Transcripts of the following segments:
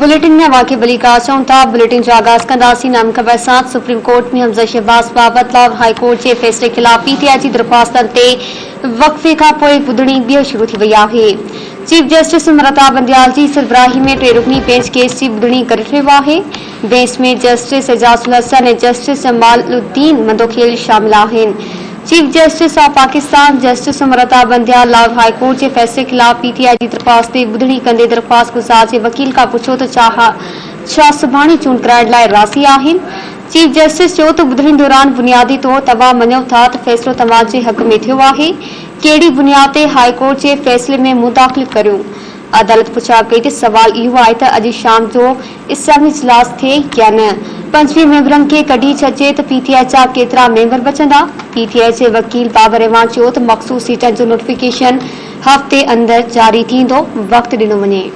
Bulletin में वाक़ई बली का अचूं था। बुलेटिन जो आगाज़ कंदासीं नाम ख़बर सां। सुप्रीम कोर्ट में हमज़ा शहबाज़ बाबत लाहौर हाई कोर्ट के फ़ैसिले ख़िलाफ़ पीटीआई जी दरख़्वास्तनि ते वक़्फ़े खां पोइ ॿुधणी ॿीहर शुरू थी वई आहे। चीफ जस्टिस ममता बंदयाल जी सरबराही में 3 रुकनी बेंच केस जी ॿुधणी करे रहियो आहे। बेंच में जस्टिस एजाज़ुल हसन ऐं जस्टिस जमालुद्दीन मंदोखेल शामिल आहिनि। Chief justice of Pakistan justice ममता बंदयाल लाहौर हाई कोर्ट के फैसले खिलाफ पीटीआई की दरख्वास्त ते ॿुधणी कंदे दरख्वास्त गुज़ार के वकील का पुछो तो छा सुभाणे चूंड कराइण लाइ राज़ी आहिनि। चीफ जस्टिस चयो तो ॿुधणी दौरान बुनियादी तौर तव्हां मञो था तो फैसलो तव्हां जे हक़ में थियो आहे। कहिड़ी बुनियाद ते हाई कोर्ट के फैसले में मुदाख़िल करियो। अदालत पुछा कई तो सवाल इहो आहे त अॼु शाम जो इस्लामी इजलास थिए या न। 25 मेंबरनि खे कढी छॾिजे त पीटीआई जा केतिरा मेंबर बचंदा। पीटीआई जे वकील बाबर रहमान चयो त मख़सूस सीटनि जो नोटिफिकेशन हफ़्ते अंदर जारी थींदो। वक़्तु ॾिनो वञे।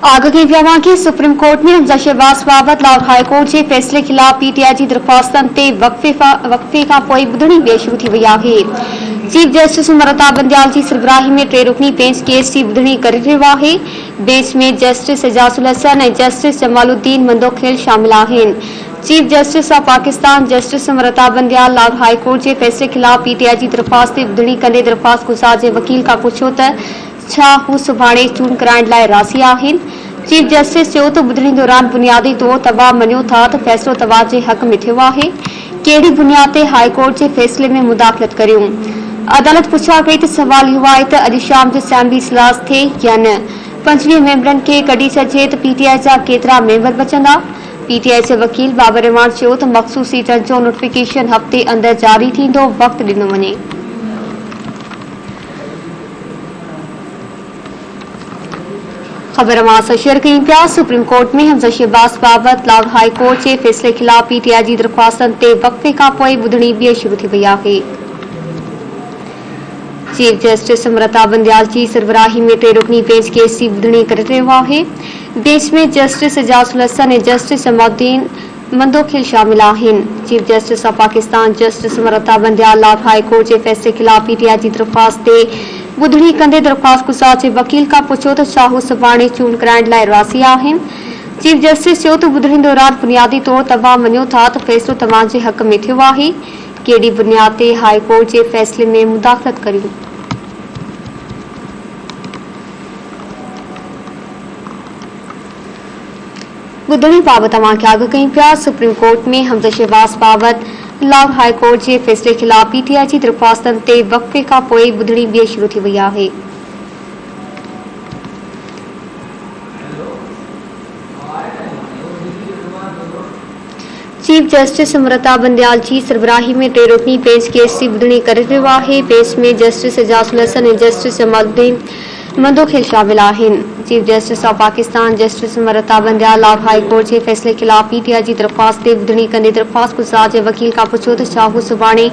आगे विया कि सुप्रीम कोर्ट में हमज़ा शहबाज़ बाबत लाहौर हाई कोर्ट के फैसले खिलाफ पीटीआई की दरख्वास्तनि ते वक़्फ़े खां पोइ ॿुधणी ॿीहर शुरू थी वई आहे। चीफ जस्टिस ममता बंदयाल की सरबराही में 3 रुकनी बेंच केस की ॿुधणी करे रहियो आहे। बेंच में जस्टिस एजाज़ुल हसन ऐं जस्टिस जमालुद्दीन मंदोखेल शामिल आहिनि। Chief justice of Pakistan justice ममता बंदयाल लाहौर हाई कोर्ट के फैसले खिलाफ पीटीआई की दरख्वास्त ते ॿुधणी कंदे दरख्वास्त गुज़ार के वकील का पुछो त छा हू सुभाणे चूंड कराइण लाइ राज़ी आहिनि। चीफ जस्टिस चयो तो ॿुधणी दौरान बुनियादी तौर तव्हां मञो था तो फैसलो तव्हां जे हक़ में थियो आहे। कहिड़ी बुनियाद ते हाई कोर्ट के फैसले में मुदाख़लत करियो। अदालत पुछा कई तो सवाल इहो आहे त अॼु शाम जो असेंबली इजलास थिए या न। 25 मेंबरनि खे कढी छॾिजे त पीटीआई जा केतिरा मेंबर बचंदा। पीटीआई जे वकील बाबर रहमान चयो तो मख़सूस सीटनि जो नोटिफिकेशन हफ़्ते अंदर जारी थींदो। वक़्तु ॾिनो वञे। खबर मां शेयर कई पिया। सुप्रीम कोर्ट में हमज़ा शहबाज़ बाबत लाहौर हाई कोर्ट के फैसले खिलाफ पीटीआई की दरख्वास्तनि ते वक़्फ़े खां पोइ ॿुधणी ॿीहर शुरू थी वई आहे। चीफ जस्टिस ममता बंदयाल की सरबराही में 3 रुकनी बेंच केस की ॿुधणी करे रहियो आहे। बेंच में जस्टिस एजाज़ुल हसन ऐं जस्टिस जमालुद्दीन मंदोखेल शामिल आहिनि। Chief justice of Pakistan justice ममता बंदयाल लाहौर हाई कोर्ट के फैसले खिलाफ पीटीआई की दरख्वास्त ते ॿुधणी कंदे दरख्वास्त गुज़ार जे वकील का पुछो तो छा हू सुभाणे चूंड कराइण लाइ राज़ी आहिनि। चीफ जस्टिस चयो तो ॿुधणी दौरान बुनियादी तौर तव्हां मञो था तो फैसलो तव्हां जे हक़ में थियो आहे। कहिड़ी बुनियाद ते हाई कोर्ट के फैसले में मुदाख़लत करियो। ॿुधणी बाबति तव्हांखे आगाह कई पिया। सुप्रीम कोर्ट में हमज़ा शहबाज़ बाबत लाहौर हाई कोर्ट के फैसले खिलाफ पीटीआई की दरख्वास्तनि ते वक़्फ़े खां पोइ ॿुधणी ॿीहर शुरू थी वई आहे। चीफ जस्टिस ममता बंदयाल की सरबराही में 3 रुकनी बेंच केस की ॿुधणी करे रहियो आहे। बेंच में जस्टिस एजाज़ुल हसन ऐं जस्टिस जमालुद्दीन मंदोखेल शामिल आहिनि। Chief justice of Pakistan justice ममता बंदयाल लाहौर हाई कोर्ट के फैसले खिलाफ पीटीआई की दरख्वास्त ते ॿुधणी कंदे दरख्वास्त गुज़ार के वकील का पुछो तो छा हू सुभाणे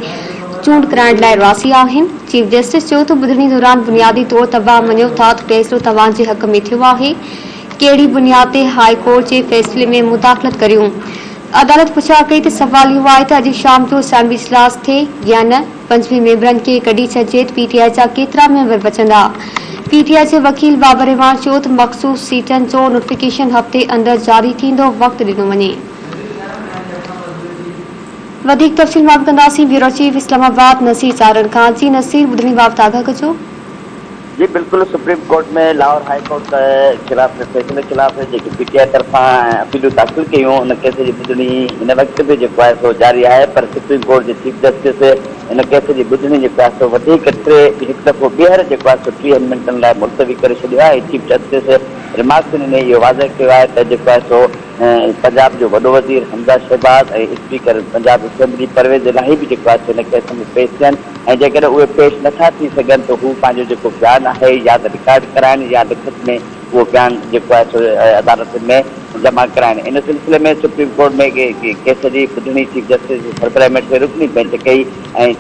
चूंड कराइण लाइ राज़ी आहिनि। चीफ जस्टिस चयो तो ॿुधणी दौरान बुनियादी तौर तव्हां मञो था तो फैसलो तव्हां जे हक़ में थियो आहे। कहिड़ी बुनियाद ते हाई कोर्ट के फैसले में मुदाख़लत करियो। अदालत पुछा कई तो सवाल इहो आहे त अॼु शाम जो असेंबली इजलास थिए या न। 25 मेंबरनि खे कढी छॾिजे त पीटीआई जा केतिरा मेंबर बचंदा। पीटीआई जे वकील बाबर रहमान चयो त मख़सूस सीटनि जो नोटिफिकेशन हफ़्ते अंदर जारी थींदो। वक़्तु ॾिनो वञे। वधीक तफ़सील मालूम कंदासीं ब्यूरो चीफ इस्लामाबाद नसीर चारण खां। जी नसीर, ॿुधणी बाबति आगाह कजो। जी बिल्कुल। सुप्रीम कोर्ट में लाहौर हाई कोर्ट के खिलाफ फैसले खिलाफ जो पीटीआई तरफा अपीलूं दाख़िल कयूं उन केस की ॿुधणी इन वक्त भी जो है सो जारी है। पर सुप्रीम कोर्ट के चीफ जस्टिस इन केस की ॿुधणी जो है सो एक दफ़ो ॿीहर जो है सो 30 मिनटन लाइ मुलतवी करे छॾियो आहे। चीफ जस्टिस रिमार्क्स ने इहो वाज़ह किया है तो जो है सो पंजाब जो वॾो वज़ीर हमज़ा शहबाज़ और स्पीकर पंजाब असेंबली परवेज़ इलाही भी जो है सो इन केस में पेश थियनि। जेकर उहे पेश नथा थी सघनि तो हू पंहिंजो जेको बयान है या तो रिकॉर्ड कराइनि या लिखत में वो बयान जो है सो अदालत में जमा कराइनि। इन सिलसिले में सुप्रीम कोर्ट में केस की ॿुधणी चीफ जस्टिस सरबराह में 3 रुकनी बेंच कई।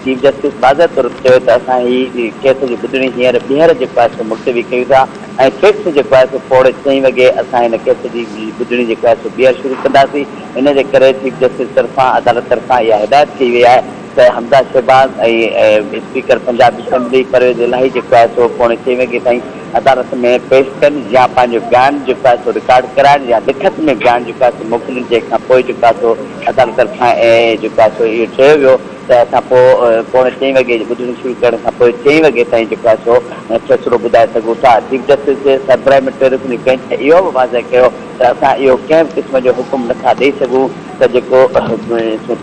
चीफ जस्टिस वाज़ह तौर चयो त असां ही केस की ॿुधणी हींअर ॿीहर जो है सो मुलतवी कयूं था ऐं फिक्स जो है सो पोणे 6 वगे असां इन केस की ॿुधणी जो है सो ॿीहर शुरू कंदासीं। इन जे करे चीफ जस्टिस तरफा अदालत तरफा इहा हिदायत की वई है त हमज़ा शहबाज़ ऐं स्पीकर पंजाब असेंबली परवेज़ इलाही जेको आहे सो 6:45 वॻे ताईं अदालत में पेश कनि या पंहिंजो बयानु जेको आहे सो रिकॉर्ड कराइनि या लिखत में बयानु जेको आहे सो मोकिलिनि। जंहिंखां पोइ जेको आहे सो अदालत तरफ़ां जेको आहे सो इहो चयो वियो त असां पोइ 6:45 वॻे ॿुधणी शुरू करण खां पोइ 6 वॻे ताईं जेको आहे सो फ़ैसिलो ॿुधाए सघूं था। चीफ जस्टिस सरबराह में रुकनी बेंच इहो बि वाज़ह कयो त असां इहो कंहिं बि क़िस्म जो हुकुम नथा ॾेई सघूं त जेको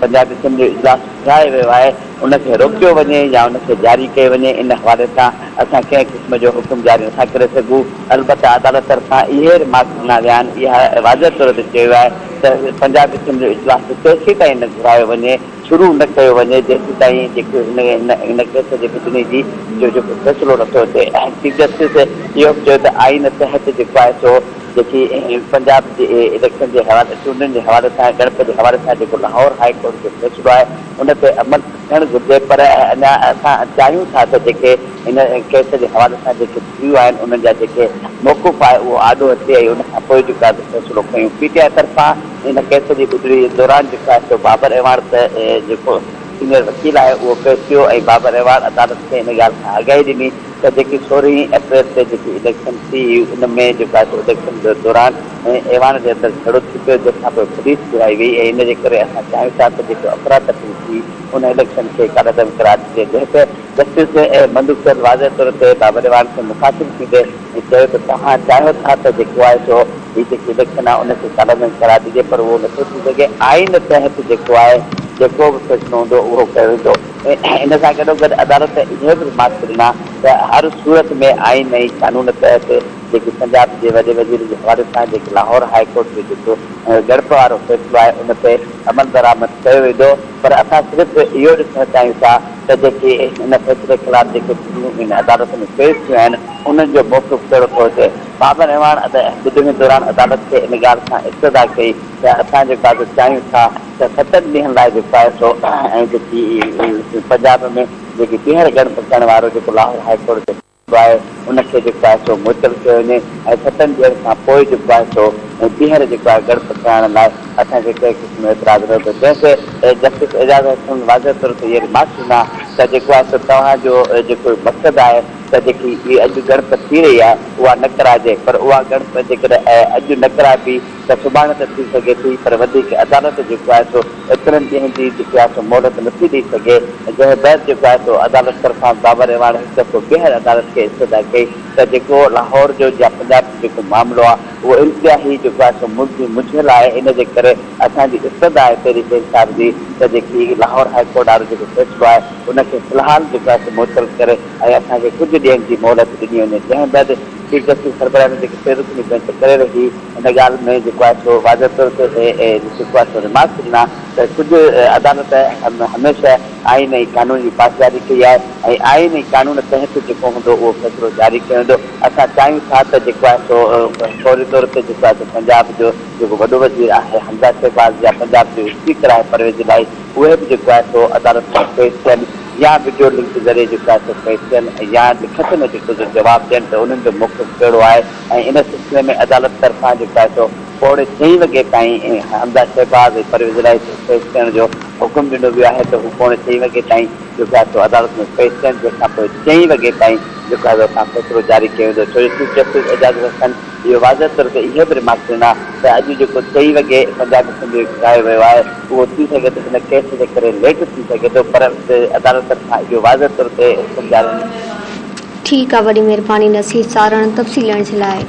पंजाब असेंबली इजलास ठाहे वियो आहे उनखे रोकियो वञे या उनखे जारी कयो वञे। इन हवाले सां असां कंहिं क़िस्म जो हुकुम जारी नथा करे सघूं। अलबत्ता अदालत तरफ़ां इहे रिमार्क ॾिना विया आहिनि, इहा वाज़ह तौर ते चयो आहे त पंजाब असेंबली इजलास तेसीं ताईं न घुरायो वञे, शुरू न कयो वञे जेसीं ताईं जेको हिन केस जे ॿुधणी जी जो जेको फ़ैसिलो नथो थिए। चीफ जस्टिस इहो बि चयो त आइन तहत जेको आहे सो जेकी पंजाब जे इलेक्शन जे हवाले चूंडनि जे हवाले सां गणप जे हवाले सां जेको लाहौर हाई कोर्ट जो फ़ैसिलो आहे उन ते अमल थियणु घुरिजे। पर अञा असां चाहियूं था त जेके इन केस जे हवाले सां जेके थियूं आहिनि उन्हनि जा जेके मौक़ुफ़ आहे उहो आॾो अचे ऐं उन खां पोइ जेको आहे फ़ैसिलो कयूं। PTI तरफ़ां इन केस जी ॿुधणी दौरान जेको आहे सो बाबर अहवान जेको सीनियर वकील आहे उहो पेश कयो ऐं बाबर अहवान अदालत खे इन ॻाल्हि खां आगाही ॾिनी त जेकी 16 अप्रैल ते जेकी इलेक्शन थी उन में जेको आहे सो इलेक्शन जे दौरान ऐवान जे अंदरि झगड़ो थी पियो जंहिंखां पोइ पुलिस घुराई वई ऐं इन जे करे असां चाहियूं था त जेको अफ़रातफ़री थी उन इलेक्शन खे कालदम करार ॾिजे। जंहिं ते जस्टिस मंदूक वाज़ह तौर ते बाबर अहवान खे मुखातिब थींदे चयो त तव्हां चाहियो था त जेको आहे सो हीअ जेकी इलेक्शन आहे उनखे कालदम करार ॾिजे पर उहो नथो थी सघे। आइन तहत जेको आहे जेको बि फ़ैसिलो हूंदो उहो कयो वेंदो। इन सां गॾोगॾु अदालत इहो बि रिमार्क ॾिना त हर सूरत में आइन ऐं कानून तहत जेकी पंजाब जे वॾे वज़ीर जे हवाले सां जेके लाहौर हाई कोर्ट जो जेको गड़प वारो फ़ैसिलो आहे उन ते अमल दरामद कयो वेंदो। पर असां सिर्फ़ु इहो ॾिसणु चाहियूं था त जेके इन फ़ैसिले ख़िलाफ़ जेके इन अदालत में पेश थियूं आहिनि उन्हनि जो मौक़िफ़ कहिड़ो थो थिए। बाबर अहवान ॿुधणी दौरान अदालत खे इन ॻाल्हि सां इस्तदा कई त असां जेको आहे चाहियूं था त 7 ॾींहंनि लाइ जेको आहे सो ऐं जेकी पंजाब में जेकी ॿीहर गणप करण वारो जेको लाहौर हाई कोर्ट जो आहे उनखे जेको आहे सो मुअतल कयो वञे ऐं 7 ॾींहंनि खां पोइ जेको आहे सो ॿीहर जेको आहे गणप करण लाइ असांखे कंहिं क़िस्म जो एतिराज़ न थियो। जंहिंखे जस्टिस एजाज़ हसन वाज़ह तौर ते इहे रिमार्क ॾिना त जेको आहे सो तव्हांजो जेको मक़सदु आहे त जेकी इहा अॼु गणप थी रही आहे उहा न कराइजे पर उहा गणप जेकॾहिं अॼु न कराइबी त सुभाणे त थी सघे थी पर वधीक अदालत जेको आहे सो एतिरनि ॾींहंनि जी जेको आहे सो मोहलत नथी ॾेई सघे। जंहिं बैदि जेको आहे सो अदालत तरफ़ां बाबर अहवान हिकु दफ़ो ॿीहर अदालत खे इस्तदा कई त जेको लाहौर जो या पंजाब जो जेको मामिलो आहे उहो इंतिहाई जेको आहे सो मुझियल आहे। इन जे करे असांजी इस्तदा आहे पहिरीं बेंच साहिब जी त जेकी लाहौर हाई कोर्ट वारो जेको फ़ैसिलो आहे उनखे फ़िलहाल जेको आहे सो मुअतल करे ऐं असांखे कुझु ॾींहंनि जी मोहलत ॾिनी वञे। जंहिं बैदि चीफ जस्टिस सरबराह में जेके रुकनी बेंच करे रही इन ॻाल्हि में जेको आहे सो वाज़ह तौर ते जेको आहे सो रिमार्क ॾिना त कुझु अदालत हमेशह आइन ऐं कानून जी पासदारी कई आहे ऐं आइन ऐं कानून तहत जेको हूंदो उहो फ़ैसिलो जारी कयो वेंदो। असां चाहियूं था त जेको आहे सो फौरी तौर ते जेको आहे सो पंजाब जो जेको वॾो वज़ीर आहे हमज़ा शहबाज़ या पंजाब जो स्पीकर आहे परवेज़ इलाही उहे बि जेको आहे सो अदालत में पेश थियनि या वीडियो लिंक जे ज़रिए जेको आहे सो पेश थियनि या लिखत में जेको जवाबु ॾियनि त उन्हनि जो मौक़िफ़ कहिड़ो आहे। ऐं इन सिलसिले में अदालत तरफ़ां जेको आहे सो 6:45 वॻे ताईं हमज़ा शहबाज़ ऐं परवेज़ इलाही पेश थियण जो हुकुम ॾिनो वियो आहे त हू 6:45 वॻे ताईं जेको आहे सो अदालत में पेश थियनि जंहिंखां पोइ 6 वॻे ताईं जेको आहे असां फ़ैसिलो जारी कयो वेंदो। छो जो चीफ जस्टिस एजाज़ हसन इहो वाज़ह तौर ते इहो बि रिमार्क ॾिना त अॼु जेको 6 वॻे पंजाब असेंबली करायो वियो आहे उहो थी सघे त हिन केस जे करे लेट थी सघे थो पर अदालत तरफ़ां इहो वाज़ह तौर ते हुकुम जारी ठीकु आहे, वॾी महिरबानी नसीर सारण तफ़सील ॾियण जे लाइ।